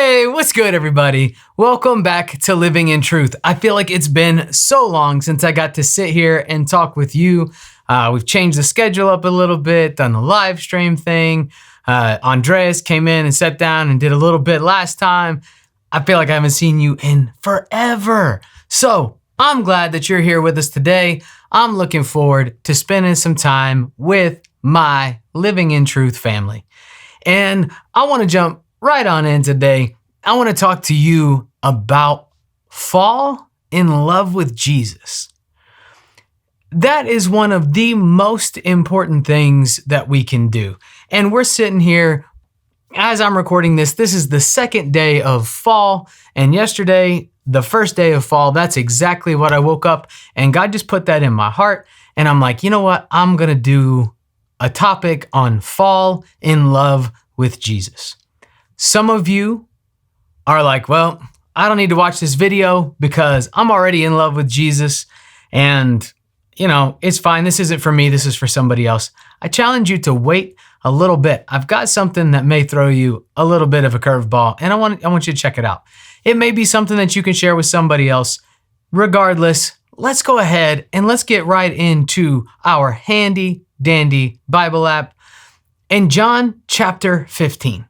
Hey, what's good, everybody? Welcome back to Living in Truth. I feel like it's been so long since I got to sit here and talk with you. We've changed the schedule up a little bit, done the live stream thing. Andreas came in and sat down and did a little bit last time. I feel like I haven't seen you in forever. So I'm glad that you're here with us today. I'm looking forward to spending some time with my Living in Truth family. And I want to jump right on in today. I want to talk to you about fall in love with Jesus. That is one of the most important things that we can do. And we're sitting here, as I'm recording this is the second day of fall. And yesterday, the first day of fall, that's exactly what I woke up and God just put that in my heart. And I'm like, you know what? I'm going to do a topic on fall in love with Jesus. Some of you are like, well, I don't need to watch this video because I'm already in love with Jesus and, it's fine. This isn't for me. This is for somebody else. I challenge you to wait a little bit. I've got something that may throw you a little bit of a curveball and I want you to check it out. It may be something that you can share with somebody else. Regardless, let's go ahead and let's get right into our handy dandy Bible app. In John chapter 15.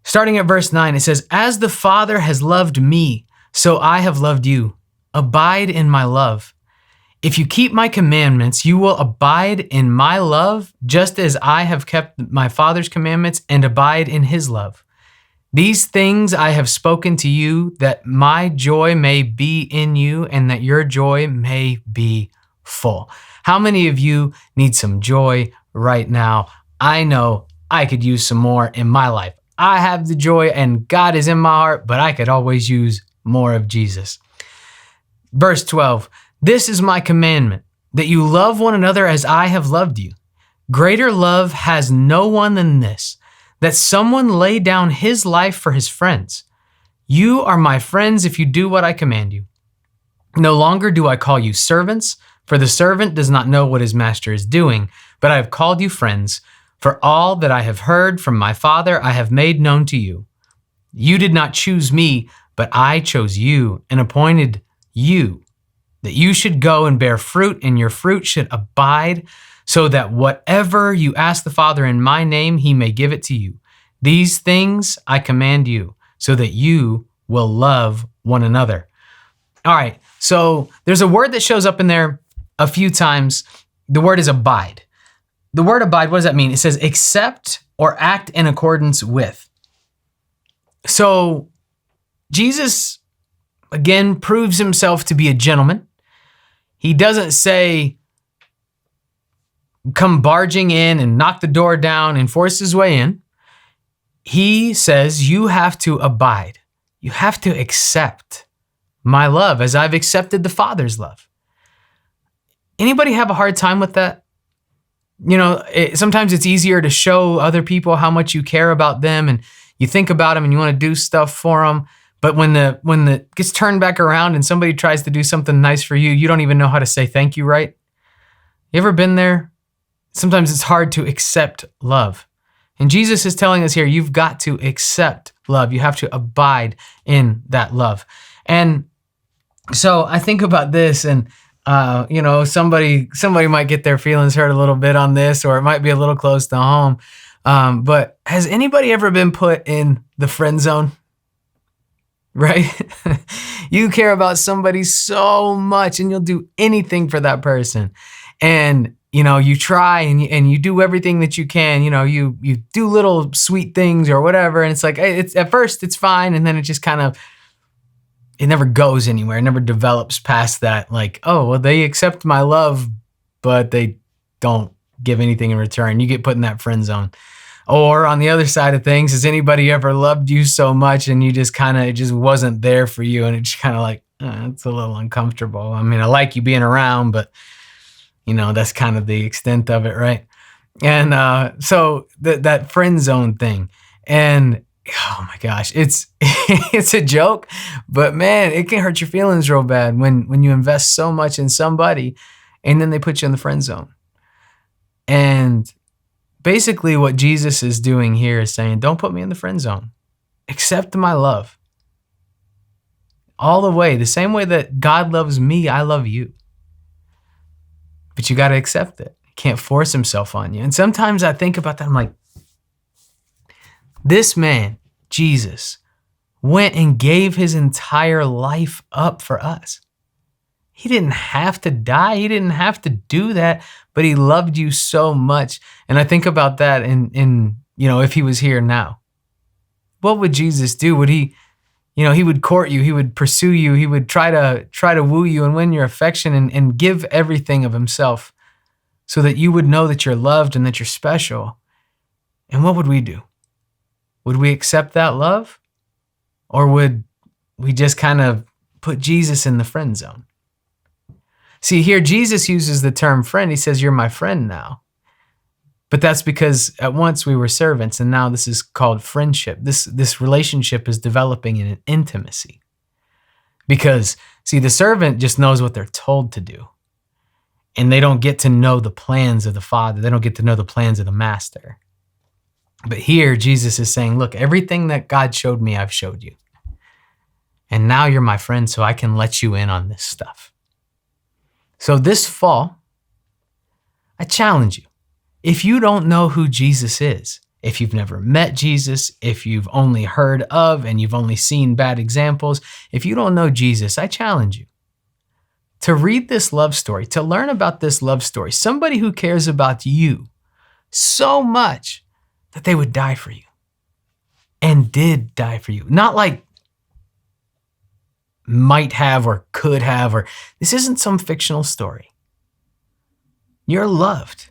Starting at verse 9, it says, "As the Father has loved me, so I have loved you. Abide in my love. If you keep my commandments, you will abide in my love, just as I have kept my Father's commandments and abide in his love. These things I have spoken to you, that my joy may be in you and that your joy may be full." How many of you need some joy right now? I know I could use some more in my life. I have the joy and God is in my heart, but I could always use more of Jesus. Verse 12, "This is my commandment, that you love one another as I have loved you. Greater love has no one than this, that someone lay down his life for his friends. You are my friends if you do what I command you. No longer do I call you servants, for the servant does not know what his master is doing, but I have called you friends. For all that I have heard from my Father, I have made known to you. You did not choose me, but I chose you and appointed you, that you should go and bear fruit, and your fruit should abide, so that whatever you ask the Father in my name, he may give it to you. These things I command you, so that you will love one another." All right, so there's a word that shows up in there a few times. The word is abide. The word abide, what does that mean? It says accept or act in accordance with. So Jesus, again, proves himself to be a gentleman. He doesn't say, come barging in and knock the door down and force his way in. He says, you have to abide. You have to accept my love as I've accepted the Father's love. Anybody have a hard time with that? Sometimes it's easier to show other people how much you care about them and you think about them and you want to do stuff for them. But when the gets turned back around and somebody tries to do something nice for you, you don't even know how to say thank you, right? You ever been there? Sometimes it's hard to accept love. And Jesus is telling us here, you've got to accept love. You have to abide in that love. And so I think about this and somebody might get their feelings hurt a little bit on this, or it might be a little close to home. But has anybody ever been put in the friend zone? Right? You care about somebody so much and you'll do anything for that person. And, you try and you do everything that you can, you do little sweet things or whatever. And it's like, it's at first it's fine. And then it just it never goes anywhere. It never develops past that. Like, oh, well, they accept my love, but they don't give anything in return. You get put in that friend zone. Or on the other side of things, has anybody ever loved you so much and you just it just wasn't there for you? And it's it's a little uncomfortable. I mean, I like you being around, but that's kind of the extent of it, right? And so that friend zone thing. And oh my gosh, it's a joke, but man, it can hurt your feelings real bad when you invest so much in somebody and then they put you in the friend zone. And basically what Jesus is doing here is saying, don't put me in the friend zone. Accept my love all the way. The same way that God loves me, I love you. But you got to accept it. He can't force himself on you. And sometimes I think about that. I'm like, this man, Jesus, went and gave his entire life up for us. He didn't have to die. He didn't have to do that, but he loved you so much. And I think about that in if he was here now, what would Jesus do? Would he would court you. He would pursue you. He would try to woo you and win your affection and give everything of himself so that you would know that you're loved and that you're special. And what would we do? Would we accept that love? Or would we just kind of put Jesus in the friend zone? See, here Jesus uses the term friend. He says, you're my friend now. But that's because at once we were servants, and now this is called friendship. This relationship is developing in an intimacy. Because, see, the servant just knows what they're told to do. And they don't get to know the plans of the Father. They don't get to know the plans of the Master. But here, Jesus is saying, look, everything that God showed me, I've showed you. And now you're my friend, so I can let you in on this stuff. So this fall, I challenge you. If you don't know who Jesus is, if you've never met Jesus, if you've only heard of and you've only seen bad examples, if you don't know Jesus, I challenge you to read this love story, to learn about this love story, somebody who cares about you so much that they would die for you and did die for you. Not like might have or could have, or this isn't some fictional story. You're loved.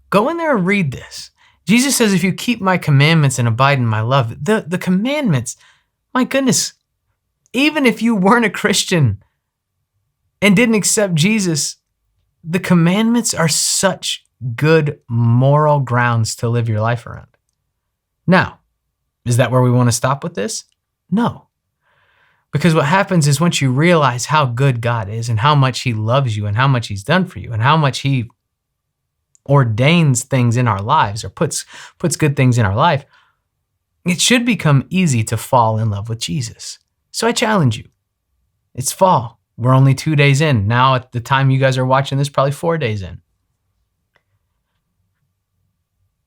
Go in there and read this. Jesus says, if you keep my commandments and abide in my love, the commandments, my goodness, even if you weren't a Christian and didn't accept Jesus, the commandments are such good moral grounds to live your life around. Now, is that where we want to stop with this? No. Because what happens is once you realize how good God is and how much he loves you and how much he's done for you and how much he ordains things in our lives or puts good things in our life, it should become easy to fall in love with Jesus. So I challenge you. It's fall. We're only 2 days in. Now at the time you guys are watching this, probably 4 days in.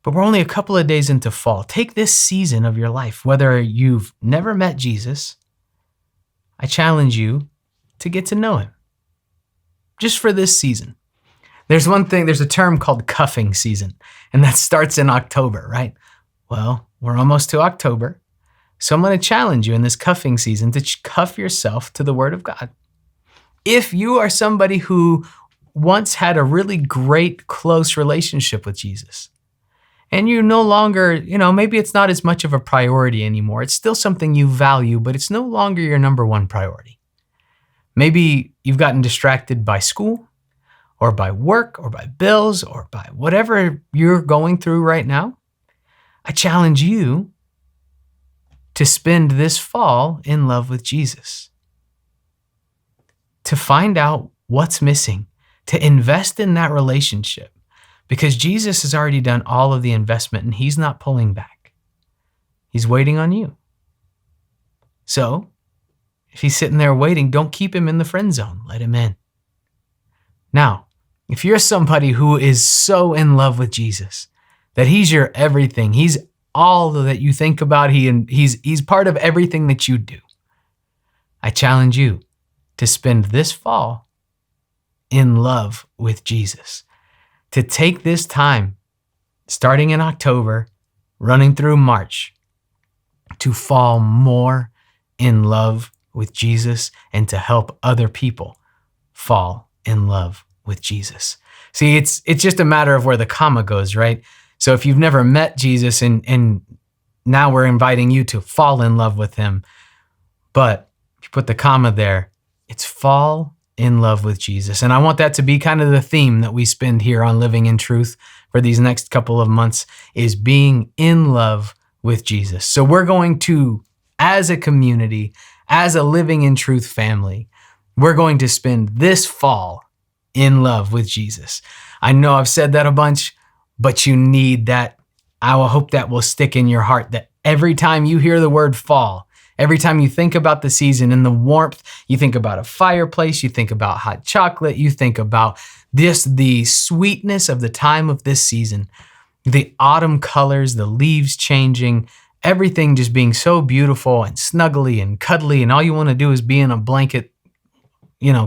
But we're only a couple of days into fall. Take this season of your life, whether you've never met Jesus, I challenge you to get to know him. Just for this season. There's a term called cuffing season, and that starts in October, right? Well, we're almost to October. So I'm going to challenge you in this cuffing season to cuff yourself to the Word of God. If you are somebody who once had a really great, close relationship with Jesus, and you no longer, maybe it's not as much of a priority anymore. It's still something you value, but it's no longer your number one priority. Maybe you've gotten distracted by school or by work or by bills or by whatever you're going through right now. I challenge you to spend this fall in love with Jesus. To find out what's missing, to invest in that relationship. Because Jesus has already done all of the investment and he's not pulling back. He's waiting on you. So, if he's sitting there waiting, don't keep him in the friend zone. Let him in. Now, if you're somebody who is so in love with Jesus, that he's your everything, he's all that you think about, he's part of everything that you do, I challenge you to spend this fall in love with Jesus. To take this time, starting in October, running through March, to fall more in love with Jesus and to help other people fall in love with Jesus. See, it's just a matter of where the comma goes, right? So if you've never met Jesus and now we're inviting you to fall in love with him, but if you put the comma there, it's fall in love with Jesus. And I want that to be kind of the theme that we spend here on Living in Truth for these next couple of months, is being in love with Jesus. So we're going to, as a community, as a Living in Truth family, we're going to spend this fall in love with Jesus. I know I've said that a bunch, but you need that. I will hope that will stick in your heart, that Every time you hear the word fall, every time you think about the season and the warmth, you think about a fireplace, you think about hot chocolate, you think about the sweetness of the time of this season, the autumn colors, the leaves changing, everything just being so beautiful and snuggly and cuddly, and all you want to do is be in a blanket,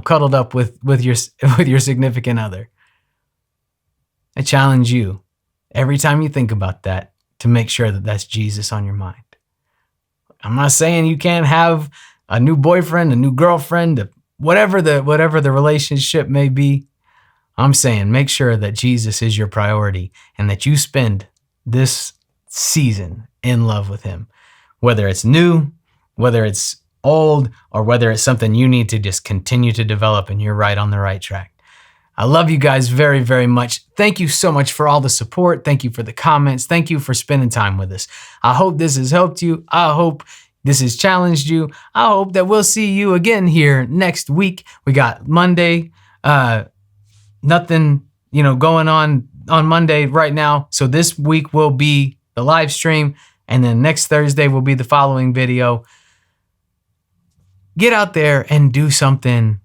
cuddled up with your significant other. I challenge you, every time you think about that, to make sure that that's Jesus on your mind. I'm not saying you can't have a new boyfriend, a new girlfriend, whatever the relationship may be. I'm saying make sure that Jesus is your priority and that you spend this season in love with him. Whether it's new, whether it's old, or whether it's something you need to just continue to develop and you're right on the right track. I love you guys very, very much. Thank you so much for all the support. Thank you for the comments. Thank you for spending time with us. I hope this has helped you. I hope this has challenged you. I hope that we'll see you again here next week. We got Monday, nothing, going on Monday right now. So this week will be the live stream, and then next Thursday will be the following video. Get out there and do something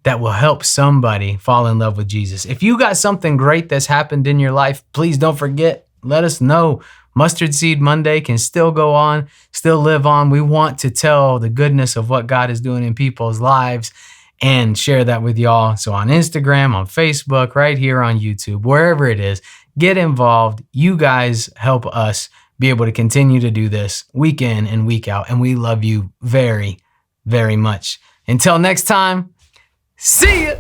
that will help somebody fall in love with Jesus. If you got something great that's happened in your life, please don't forget, let us know. Mustard Seed Monday can still go on, still live on. We want to tell the goodness of what God is doing in people's lives and share that with y'all. So on Instagram, on Facebook, right here on YouTube, wherever it is, get involved. You guys help us be able to continue to do this week in and week out. And we love you very, very much. Until next time, see ya.